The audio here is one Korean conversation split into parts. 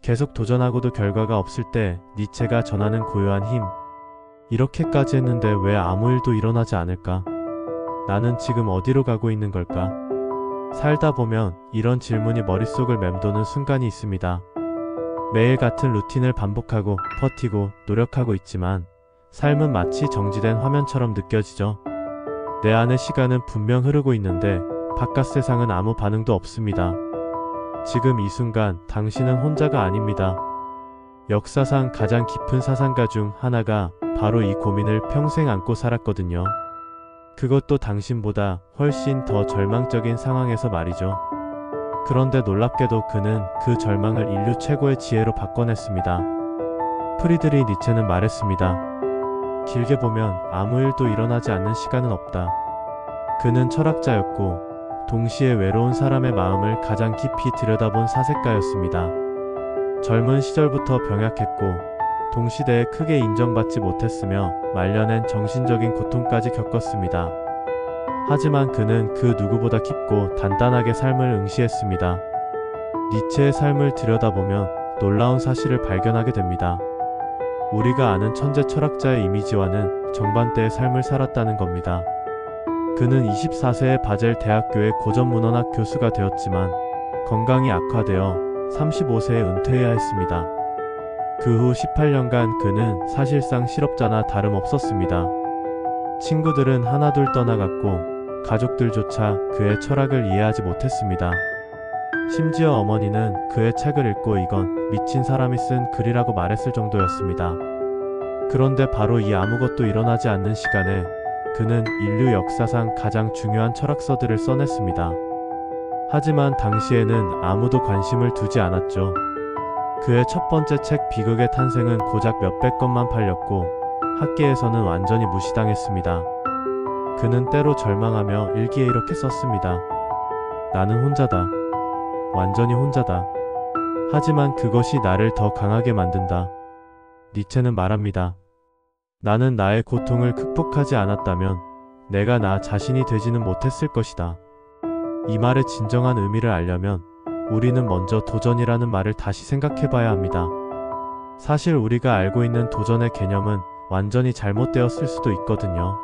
계속 도전하고도 결과가 없을 때 니체가 전하는 고요한 힘. 이렇게까지 했는데 왜 아무 일도 일어나지 않을까? 나는 지금 어디로 가고 있는 걸까? 살다 보면 이런 질문이 머릿속을 맴도는 순간이 있습니다. 매일 같은 루틴을 반복하고 버티고 노력하고 있지만 삶은 마치 정지된 화면처럼 느껴지죠. 내 안의 시간은 분명 흐르고 있는데 바깥 세상은 아무 반응도 없습니다. 지금 이 순간 당신은 혼자가 아닙니다. 역사상 가장 깊은 사상가 중 하나가 바로 이 고민을 평생 안고 살았거든요. 그것도 당신보다 훨씬 더 절망적인 상황에서 말이죠. 그런데 놀랍게도 그는 그 절망을 인류 최고의 지혜로 바꿔냈습니다. 프리드리히 니체는 말했습니다. 길게 보면 아무 일도 일어나지 않는 시간은 없다. 그는 철학자였고 동시에 외로운 사람의 마음을 가장 깊이 들여다본 사색가였습니다. 젊은 시절부터 병약했고 동시대에 크게 인정받지 못했으며 말년엔 정신적인 고통까지 겪었습니다. 하지만 그는 그 누구보다 깊고 단단하게 삶을 응시했습니다. 니체의 삶을 들여다보면 놀라운 사실을 발견하게 됩니다. 우리가 아는 천재 철학자의 이미지와는 정반대의 삶을 살았다는 겁니다. 그는 24세에 바젤 대학교의 고전문헌학 교수가 되었지만 건강이 악화되어 35세에 은퇴해야 했습니다. 그 후 18년간 그는 사실상 실업자나 다름없었습니다. 친구들은 하나둘 떠나갔고 가족들조차 그의 철학을 이해하지 못했습니다. 심지어 어머니는 그의 책을 읽고 이건 미친 사람이 쓴 글이라고 말했을 정도였습니다. 그런데 바로 이 아무것도 일어나지 않는 시간에 그는 인류 역사상 가장 중요한 철학서들을 써냈습니다. 하지만 당시에는 아무도 관심을 두지 않았죠. 그의 첫 번째 책 비극의 탄생은 고작 몇백 권만 팔렸고 학계에서는 완전히 무시당했습니다. 그는 때로 절망하며 일기에 이렇게 썼습니다. 나는 혼자다. 완전히 혼자다. 하지만 그것이 나를 더 강하게 만든다. 니체는 말합니다. 나는 나의 고통을 극복하지 않았다면 내가 나 자신이 되지는 못했을 것이다. 이 말의 진정한 의미를 알려면 우리는 먼저 도전이라는 말을 다시 생각해봐야 합니다. 사실 우리가 알고 있는 도전의 개념은 완전히 잘못되었을 수도 있거든요.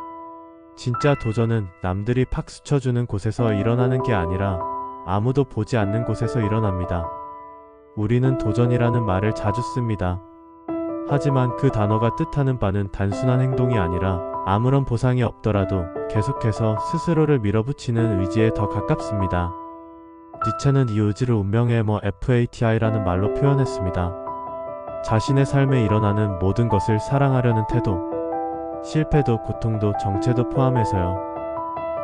진짜 도전은 남들이 박수 쳐주는 곳에서 일어나는 게 아니라 아무도 보지 않는 곳에서 일어납니다. 우리는 도전이라는 말을 자주 씁니다. 하지만 그 단어가 뜻하는 바는 단순한 행동이 아니라 아무런 보상이 없더라도 계속해서 스스로를 밀어붙이는 의지에 더 가깝습니다. 니체는 이 의지를 운명의 FATI라는 말로 표현했습니다. 자신의 삶에 일어나는 모든 것을 사랑하려는 태도, 실패도 고통도 정체도 포함해서요.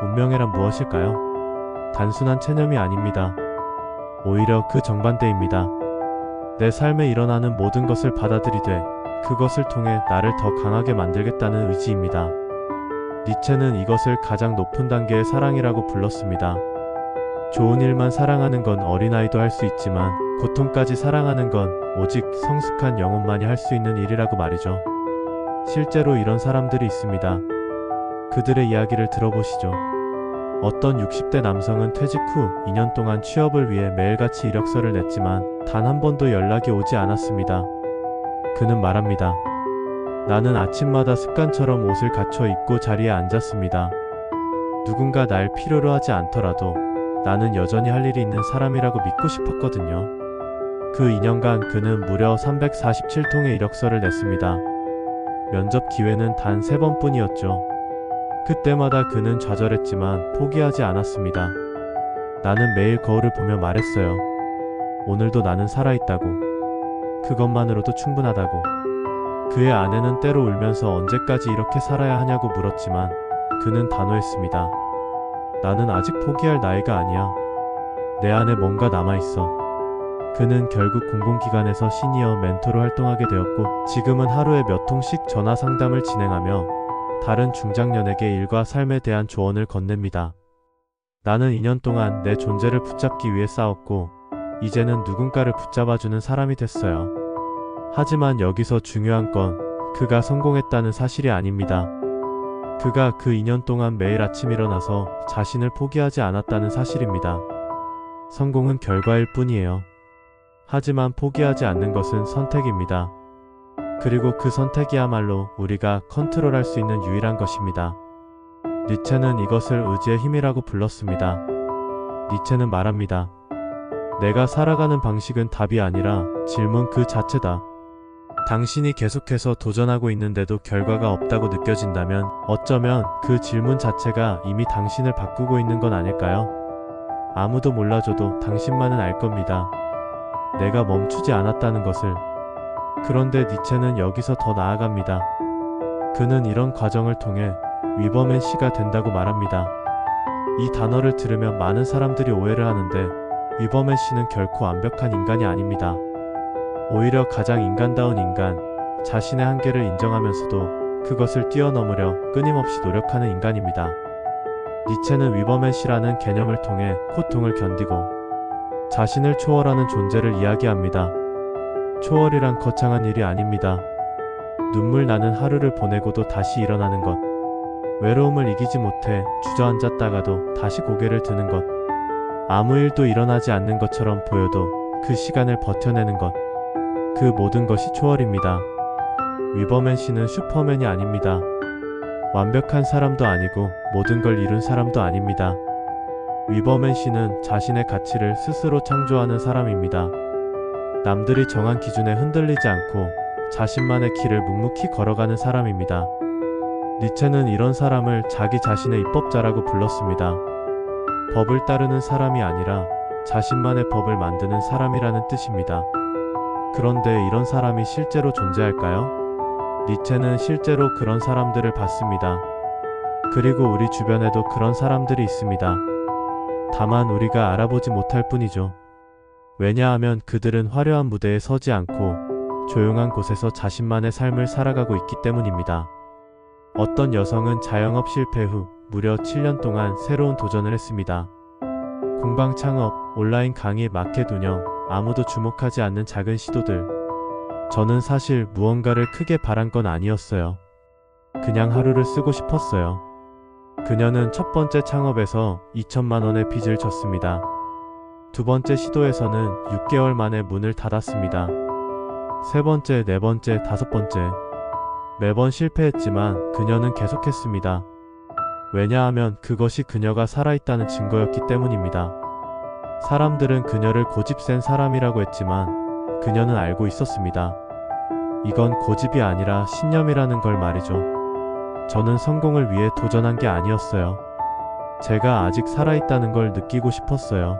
운명이란 무엇일까요? 단순한 체념이 아닙니다. 오히려 그 정반대입니다. 내 삶에 일어나는 모든 것을 받아들이되 그것을 통해 나를 더 강하게 만들겠다는 의지입니다. 니체는 이것을 가장 높은 단계의 사랑이라고 불렀습니다. 좋은 일만 사랑하는 건 어린아이도 할 수 있지만 고통까지 사랑하는 건 오직 성숙한 영혼만이 할 수 있는 일이라고 말이죠. 실제로 이런 사람들이 있습니다. 그들의 이야기를 들어보시죠. 어떤 60대 남성은 퇴직 후 2년 동안 취업을 위해 매일같이 이력서를 냈지만 단 한 번도 연락이 오지 않았습니다. 그는 말합니다. 나는 아침마다 습관처럼 옷을 갖춰 입고 자리에 앉았습니다. 누군가 날 필요로 하지 않더라도 나는 여전히 할 일이 있는 사람이라고 믿고 싶었거든요. 그 2년간 그는 무려 347통의 이력서를 냈습니다. 면접 기회는 단 3번뿐이었죠. 그때마다 그는 좌절했지만 포기하지 않았습니다. 나는 매일 거울을 보며 말했어요. 오늘도 나는 살아있다고. 그것만으로도 충분하다고. 그의 아내는 때로 울면서 언제까지 이렇게 살아야 하냐고 물었지만 그는 단호했습니다. 나는 아직 포기할 나이가 아니야. 내 안에 뭔가 남아있어. 그는 결국 공공기관에서 시니어 멘토로 활동하게 되었고 지금은 하루에 몇 통씩 전화 상담을 진행하며 다른 중장년에게 일과 삶에 대한 조언을 건넵니다. 나는 2년 동안 내 존재를 붙잡기 위해 싸웠고 이제는 누군가를 붙잡아주는 사람이 됐어요. 하지만 여기서 중요한 건 그가 성공했다는 사실이 아닙니다. 그가 그 2년 동안 매일 아침 일어나서 자신을 포기하지 않았다는 사실입니다. 성공은 결과일 뿐이에요. 하지만 포기하지 않는 것은 선택입니다. 그리고 그 선택이야말로 우리가 컨트롤할 수 있는 유일한 것입니다. 니체는 이것을 의지의 힘이라고 불렀습니다. 니체는 말합니다. 내가 살아가는 방식은 답이 아니라 질문 그 자체다. 당신이 계속해서 도전하고 있는데도 결과가 없다고 느껴진다면 어쩌면 그 질문 자체가 이미 당신을 바꾸고 있는 건 아닐까요? 아무도 몰라줘도 당신만은 알 겁니다. 내가 멈추지 않았다는 것을. 그런데 니체는 여기서 더 나아갑니다. 그는 이런 과정을 통해 위버맨 씨가 된다고 말합니다. 이 단어를 들으면 많은 사람들이 오해를 하는데 위버맨 씨는 결코 완벽한 인간이 아닙니다. 오히려 가장 인간다운 인간, 자신의 한계를 인정하면서도 그것을 뛰어넘으려 끊임없이 노력하는 인간입니다. 니체는 위버맨 씨라는 개념을 통해 고통을 견디고 자신을 초월하는 존재를 이야기합니다. 초월이란 거창한 일이 아닙니다. 눈물 나는 하루를 보내고도 다시 일어나는 것, 외로움을 이기지 못해 주저앉았다가도 다시 고개를 드는 것, 아무 일도 일어나지 않는 것처럼 보여도 그 시간을 버텨내는 것, 그 모든 것이 초월입니다. 위버맨 씨는 슈퍼맨이 아닙니다. 완벽한 사람도 아니고 모든 걸 이룬 사람도 아닙니다. 위버맨 씨는 자신의 가치를 스스로 창조하는 사람입니다. 남들이 정한 기준에 흔들리지 않고 자신만의 길을 묵묵히 걸어가는 사람입니다. 니체는 이런 사람을 자기 자신의 입법자라고 불렀습니다. 법을 따르는 사람이 아니라 자신만의 법을 만드는 사람이라는 뜻입니다. 그런데 이런 사람이 실제로 존재할까요? 니체는 실제로 그런 사람들을 봤습니다. 그리고 우리 주변에도 그런 사람들이 있습니다. 다만 우리가 알아보지 못할 뿐이죠. 왜냐하면 그들은 화려한 무대에 서지 않고 조용한 곳에서 자신만의 삶을 살아가고 있기 때문입니다. 어떤 여성은 자영업 실패 후 무려 7년 동안 새로운 도전을 했습니다. 공방 창업, 온라인 강의, 마켓 운영, 아무도 주목하지 않는 작은 시도들. 저는 사실 무언가를 크게 바란 건 아니었어요. 그냥 하루를 쓰고 싶었어요. 그녀는 첫 번째 창업에서 2천만 원의 빚을 졌습니다. 두 번째 시도에서는 6개월 만에 문을 닫았습니다. 세 번째, 네 번째, 다섯 번째. 매번 실패했지만 그녀는 계속했습니다. 왜냐하면 그것이 그녀가 살아있다는 증거였기 때문입니다. 사람들은 그녀를 고집센 사람이라고 했지만 그녀는 알고 있었습니다. 이건 고집이 아니라 신념이라는 걸 말이죠. 저는 성공을 위해 도전한 게 아니었어요. 제가 아직 살아있다는 걸 느끼고 싶었어요.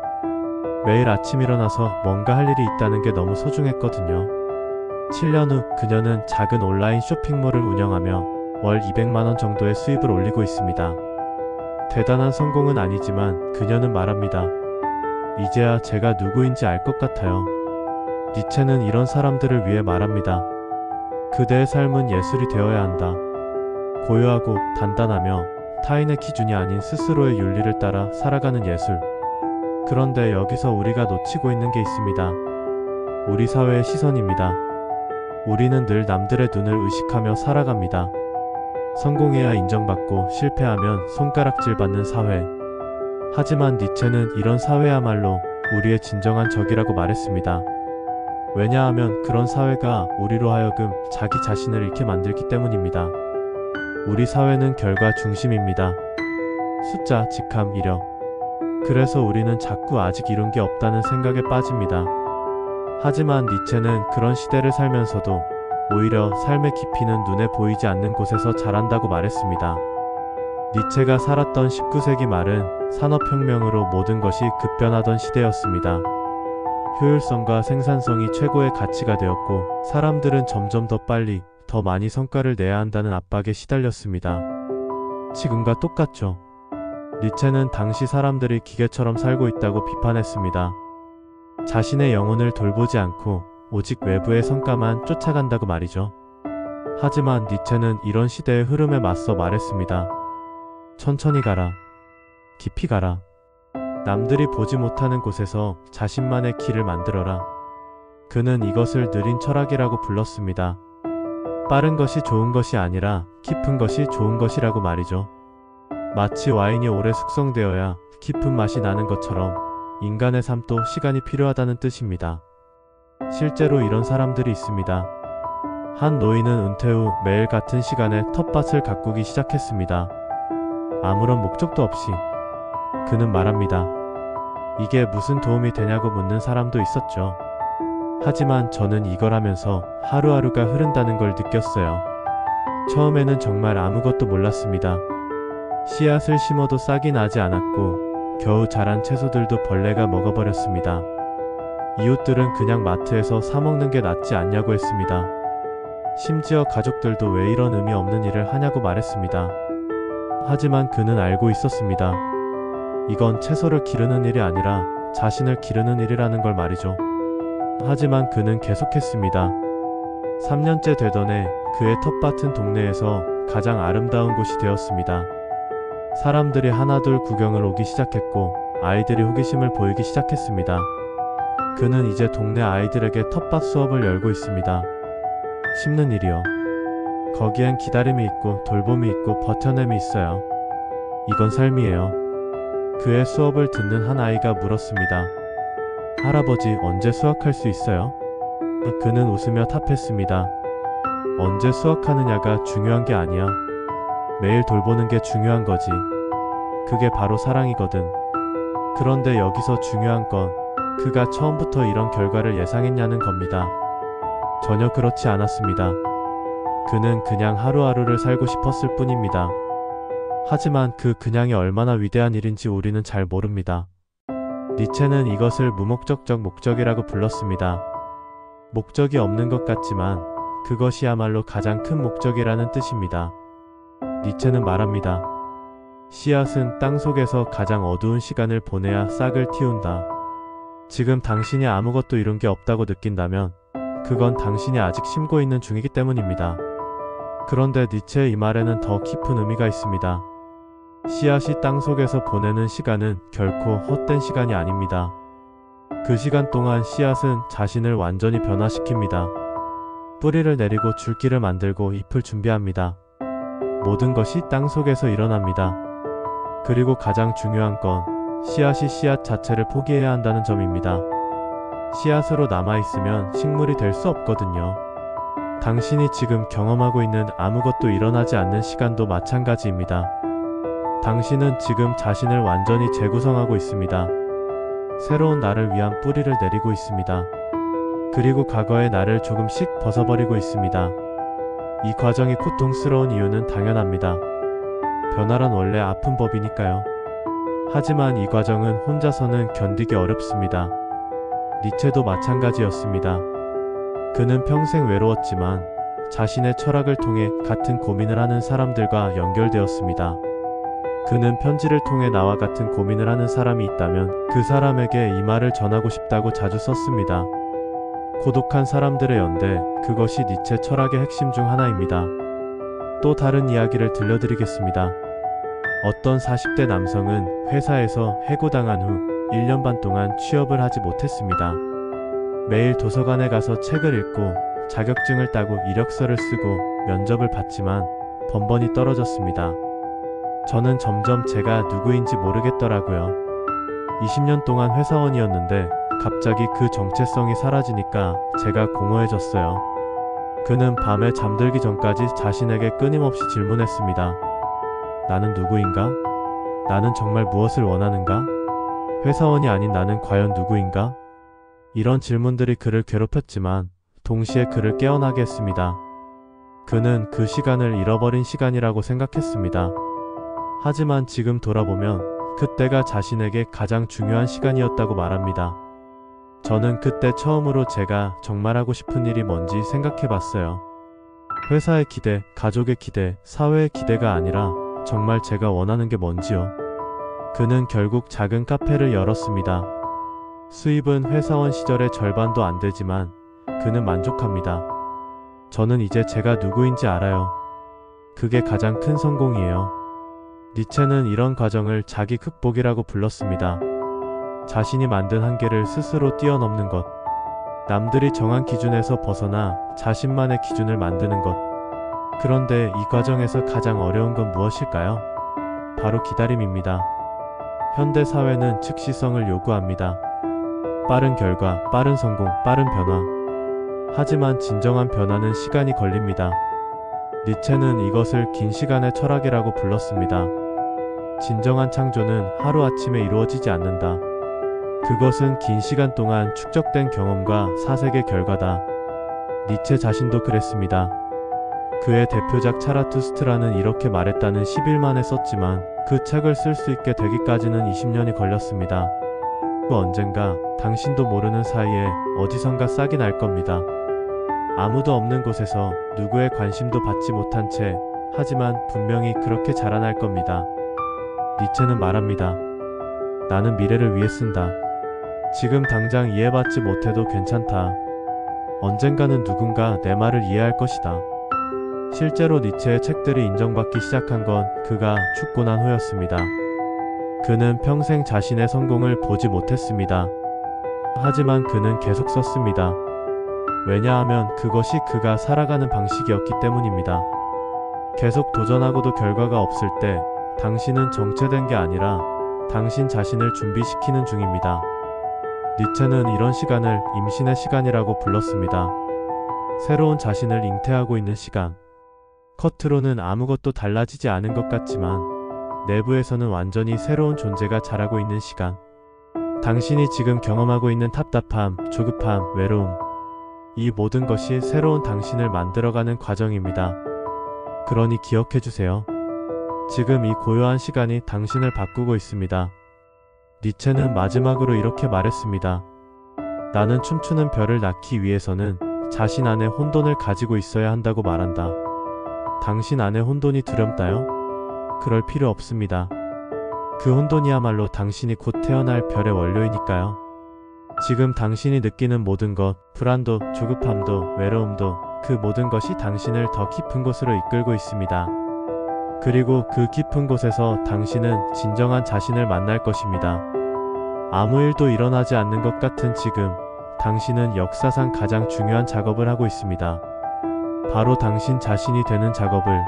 매일 아침 일어나서 뭔가 할 일이 있다는 게 너무 소중했거든요. 7년 후 그녀는 작은 온라인 쇼핑몰을 운영하며 월 200만 원 정도의 수입을 올리고 있습니다. 대단한 성공은 아니지만 그녀는 말합니다. 이제야 제가 누구인지 알 것 같아요. 니체는 이런 사람들을 위해 말합니다. 그대의 삶은 예술이 되어야 한다. 고요하고 단단하며 타인의 기준이 아닌 스스로의 윤리를 따라 살아가는 예술. 그런데 여기서 우리가 놓치고 있는 게 있습니다. 우리 사회의 시선입니다. 우리는 늘 남들의 눈을 의식하며 살아갑니다. 성공해야 인정받고 실패하면 손가락질 받는 사회. 하지만 니체는 이런 사회야말로 우리의 진정한 적이라고 말했습니다. 왜냐하면 그런 사회가 우리로 하여금 자기 자신을 잃게 만들기 때문입니다. 우리 사회는 결과 중심입니다. 숫자, 직함, 이력. 그래서 우리는 자꾸 아직 이룬 게 없다는 생각에 빠집니다. 하지만 니체는 그런 시대를 살면서도 오히려 삶의 깊이는 눈에 보이지 않는 곳에서 자란다고 말했습니다. 니체가 살았던 19세기 말은 산업혁명으로 모든 것이 급변하던 시대였습니다. 효율성과 생산성이 최고의 가치가 되었고 사람들은 점점 더 빨리, 더 많이 성과를 내야 한다는 압박에 시달렸습니다. 지금과 똑같죠. 니체는 당시 사람들이 기계처럼 살고 있다고 비판했습니다. 자신의 영혼을 돌보지 않고 오직 외부의 성과만 쫓아간다고 말이죠. 하지만 니체는 이런 시대의 흐름에 맞서 말했습니다. 천천히 가라. 깊이 가라. 남들이 보지 못하는 곳에서 자신만의 길을 만들어라. 그는 이것을 느린 철학이라고 불렀습니다. 빠른 것이 좋은 것이 아니라 깊은 것이 좋은 것이라고 말이죠. 마치 와인이 오래 숙성되어야 깊은 맛이 나는 것처럼 인간의 삶도 시간이 필요하다는 뜻입니다. 실제로 이런 사람들이 있습니다. 한 노인은 은퇴 후 매일 같은 시간에 텃밭을 가꾸기 시작했습니다. 아무런 목적도 없이. 그는 말합니다. 이게 무슨 도움이 되냐고 묻는 사람도 있었죠. 하지만 저는 이걸 하면서 하루하루가 흐른다는 걸 느꼈어요. 처음에는 정말 아무것도 몰랐습니다. 씨앗을 심어도 싹이 나지 않았고 겨우 자란 채소들도 벌레가 먹어버렸습니다. 이웃들은 그냥 마트에서 사 먹는 게 낫지 않냐고 했습니다. 심지어 가족들도 왜 이런 의미 없는 일을 하냐고 말했습니다. 하지만 그는 알고 있었습니다. 이건 채소를 기르는 일이 아니라 자신을 기르는 일이라는 걸 말이죠. 하지만 그는 계속했습니다. 3년째 되던 해 그의 텃밭은 동네에서 가장 아름다운 곳이 되었습니다. 사람들이 하나둘 구경을 오기 시작했고 아이들이 호기심을 보이기 시작했습니다. 그는 이제 동네 아이들에게 텃밭 수업을 열고 있습니다. 심는 일이요. 거기엔 기다림이 있고 돌봄이 있고 버텨냄이 있어요. 이건 삶이에요. 그의 수업을 듣는 한 아이가 물었습니다. 할아버지, 언제 수확할 수 있어요? 그는 웃으며 답했습니다. 언제 수확하느냐가 중요한 게 아니야. 매일 돌보는 게 중요한 거지. 그게 바로 사랑이거든. 그런데 여기서 중요한 건 그가 처음부터 이런 결과를 예상했냐는 겁니다. 전혀 그렇지 않았습니다. 그는 그냥 하루하루를 살고 싶었을 뿐입니다. 하지만 그 그냥이 얼마나 위대한 일인지 우리는 잘 모릅니다. 니체는 이것을 무목적적 목적이라고 불렀습니다. 목적이 없는 것 같지만 그것이야말로 가장 큰 목적이라는 뜻입니다. 니체는 말합니다. 씨앗은 땅 속에서 가장 어두운 시간을 보내야 싹을 틔운다. 지금 당신이 아무것도 이룬 게 없다고 느낀다면 그건 당신이 아직 심고 있는 중이기 때문입니다. 그런데 니체의 이 말에는 더 깊은 의미가 있습니다. 씨앗이 땅 속에서 보내는 시간은 결코 헛된 시간이 아닙니다. 그 시간 동안 씨앗은 자신을 완전히 변화시킵니다. 뿌리를 내리고 줄기를 만들고 잎을 준비합니다. 모든 것이 땅 속에서 일어납니다. 그리고 가장 중요한 건 씨앗이 씨앗 자체를 포기해야 한다는 점입니다. 씨앗으로 남아있으면 식물이 될 수 없거든요. 당신이 지금 경험하고 있는 아무것도 일어나지 않는 시간도 마찬가지입니다. 당신은 지금 자신을 완전히 재구성하고 있습니다. 새로운 나를 위한 뿌리를 내리고 있습니다. 그리고 과거의 나를 조금씩 벗어버리고 있습니다. 이 과정이 고통스러운 이유는 당연합니다. 변화란 원래 아픈 법이니까요. 하지만 이 과정은 혼자서는 견디기 어렵습니다. 니체도 마찬가지였습니다. 그는 평생 외로웠지만 자신의 철학을 통해 같은 고민을 하는 사람들과 연결되었습니다. 그는 편지를 통해 나와 같은 고민을 하는 사람이 있다면 그 사람에게 이 말을 전하고 싶다고 자주 썼습니다. 고독한 사람들의 연대, 그것이 니체 철학의 핵심 중 하나입니다. 또 다른 이야기를 들려드리겠습니다. 어떤 40대 남성은 회사에서 해고당한 후 1년 반 동안 취업을 하지 못했습니다. 매일 도서관에 가서 책을 읽고 자격증을 따고 이력서를 쓰고 면접을 봤지만 번번이 떨어졌습니다. 저는 점점 제가 누구인지 모르겠더라고요. 20년 동안 회사원이었는데 갑자기 그 정체성이 사라지니까 제가 공허해졌어요. 그는 밤에 잠들기 전까지 자신에게 끊임없이 질문했습니다. 나는 누구인가? 나는 정말 무엇을 원하는가? 회사원이 아닌 나는 과연 누구인가? 이런 질문들이 그를 괴롭혔지만 동시에 그를 깨어나게 했습니다. 그는 그 시간을 잃어버린 시간이라고 생각했습니다. 하지만 지금 돌아보면 그때가 자신에게 가장 중요한 시간이었다고 말합니다. 저는 그때 처음으로 제가 정말 하고 싶은 일이 뭔지 생각해봤어요. 회사의 기대, 가족의 기대, 사회의 기대가 아니라 정말 제가 원하는 게 뭔지요. 그는 결국 작은 카페를 열었습니다. 수입은 회사원 시절의 절반도 안 되지만 그는 만족합니다. 저는 이제 제가 누구인지 알아요. 그게 가장 큰 성공이에요. 니체는 이런 과정을 자기 극복이라고 불렀습니다. 자신이 만든 한계를 스스로 뛰어넘는 것. 남들이 정한 기준에서 벗어나 자신만의 기준을 만드는 것. 그런데 이 과정에서 가장 어려운 건 무엇일까요? 바로 기다림입니다. 현대 사회는 즉시성을 요구합니다. 빠른 결과, 빠른 성공, 빠른 변화. 하지만 진정한 변화는 시간이 걸립니다. 니체는 이것을 긴 시간의 철학이라고 불렀습니다. 진정한 창조는 하루아침에 이루어지지 않는다. 그것은 긴 시간 동안 축적된 경험과 사색의 결과다. 니체 자신도 그랬습니다. 그의 대표작 차라투스트라는 이렇게 말했다는 10일 만에 썼지만 그 책을 쓸 수 있게 되기까지는 20년이 걸렸습니다. 그 언젠가 당신도 모르는 사이에 어디선가 싹이 날 겁니다. 아무도 없는 곳에서 누구의 관심도 받지 못한 채 하지만 분명히 그렇게 자라날 겁니다. 니체는 말합니다. 나는 미래를 위해 쓴다. 지금 당장 이해받지 못해도 괜찮다. 언젠가는 누군가 내 말을 이해할 것이다. 실제로 니체의 책들이 인정받기 시작한 건 그가 죽고 난 후였습니다. 그는 평생 자신의 성공을 보지 못했습니다. 하지만 그는 계속 썼습니다. 왜냐하면 그것이 그가 살아가는 방식이었기 때문입니다. 계속 도전하고도 결과가 없을 때 당신은 정체된 게 아니라 당신 자신을 준비시키는 중입니다. 니체는 이런 시간을 임신의 시간이라고 불렀습니다. 새로운 자신을 잉태하고 있는 시간. 겉으로는 아무것도 달라지지 않은 것 같지만 내부에서는 완전히 새로운 존재가 자라고 있는 시간. 당신이 지금 경험하고 있는 답답함, 조급함, 외로움. 이 모든 것이 새로운 당신을 만들어가는 과정입니다. 그러니 기억해주세요. 지금 이 고요한 시간이 당신을 바꾸고 있습니다. 니체는 마지막으로 이렇게 말했습니다. 나는 춤추는 별을 낳기 위해서는 자신 안에 혼돈을 가지고 있어야 한다고 말한다. 당신 안에 혼돈이 두렵다요? 그럴 필요 없습니다. 그 혼돈이야말로 당신이 곧 태어날 별의 원료이니까요. 지금 당신이 느끼는 모든 것, 불안도, 조급함도, 외로움도 그 모든 것이 당신을 더 깊은 곳으로 이끌고 있습니다. 그리고 그 깊은 곳에서 당신은 진정한 자신을 만날 것입니다. 아무 일도 일어나지 않는 것 같은 지금, 당신은 역사상 가장 중요한 작업을 하고 있습니다. 바로 당신 자신이 되는 작업을.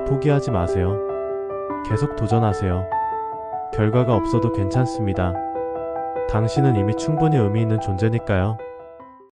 포기하지 마세요. 계속 도전하세요. 결과가 없어도 괜찮습니다. 당신은 이미 충분히 의미 있는 존재니까요.